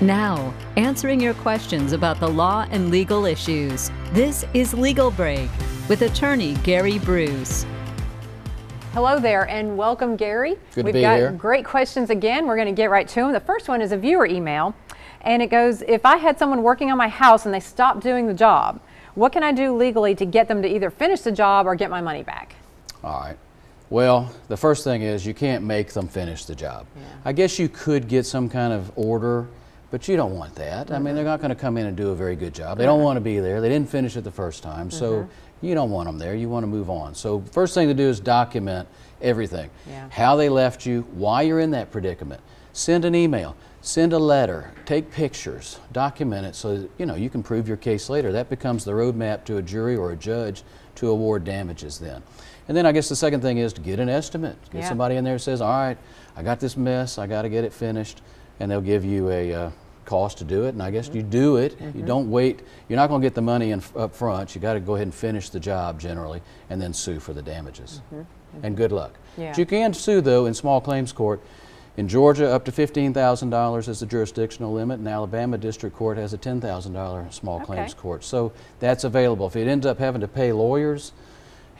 Now, answering your questions about the law and legal issues. This is Legal Break with attorney Gary Bruce. Hello there and welcome, Gary. Good to We've be got here. great questions again. We're going to get right to them. The first one is a viewer email, and it goes, if I had someone working on my house and they stopped doing the job, what can I do legally to get them to either finish the job or get my money back? All right. Well, the first thing is you can't make them finish the job. Yeah. I guess you could get some kind of order, but you don't want that. I mean, they're not going to come in and do a very good job. They don't want to be there. They didn't finish it the first time, so you don't want them there. You want to move on. So first thing to do is document everything. Yeah. How they left you, why you're in that predicament. Send an email, send a letter, take pictures, document it so that, you can prove your case later. That becomes the roadmap to a jury or a judge to award damages then. And then I guess the second thing is to get an estimate. Get somebody in there who says, all right, I got this mess, I got to get it finished, and they'll give you a cost to do it, and I guess you do it. You don't wait. You're not going to get the money up front. You got to go ahead and finish the job generally and then sue for the damages. And good luck. Yeah. But you can sue, though, in small claims court. In Georgia, up to $15,000 is the jurisdictional limit, and Alabama District Court has a $10,000 small claims court. So that's available. If it ends up having to pay lawyers,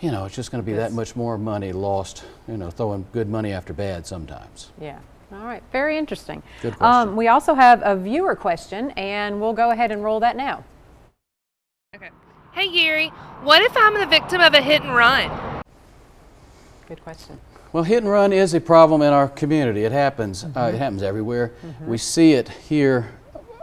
it's just going to be that much more money lost, throwing good money after bad sometimes. Yeah. All right. Very interesting. Good question. We also have a viewer question, and we'll go ahead and roll that now. Okay. Hey, Gary, what if I'm the victim of a hit and run? Good question. Well, hit and run is a problem in our community. It happens. It happens everywhere. We see it here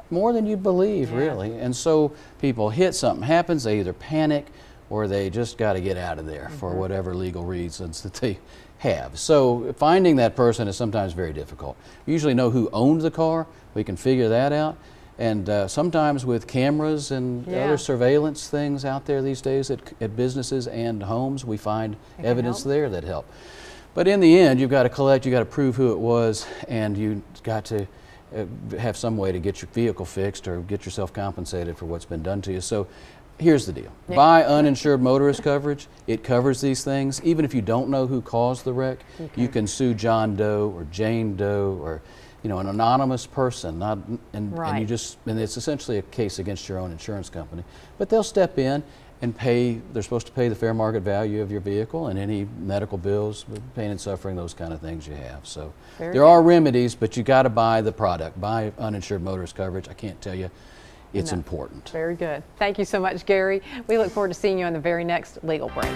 more than you'd believe, really. And so people hit, something happens, they either panic or they just got to get out of there for whatever legal reasons that they have. So finding that person is sometimes very difficult. We usually know who owned the car. We can figure that out. And sometimes with cameras and other surveillance things out there these days at businesses and homes, we find evidence there that help. But in the end, you've got to collect, you've got to prove who it was, and you've got to have some way to get your vehicle fixed or get yourself compensated for what's been done to you. So here's the deal. Buy uninsured motorist coverage. It covers these things. Even if you don't know who caused the wreck, you can sue John Doe or Jane Doe or an anonymous person. And it's essentially a case against your own insurance company. But they'll step in and pay. They're supposed to pay the fair market value of your vehicle and any medical bills, pain and suffering, those kind of things you have. So there are remedies, but you got to buy the product. Buy uninsured motorist coverage. I can't tell you. It's important. Very good. Thank you so much, Gary. We look forward to seeing you on the very next Legal Break.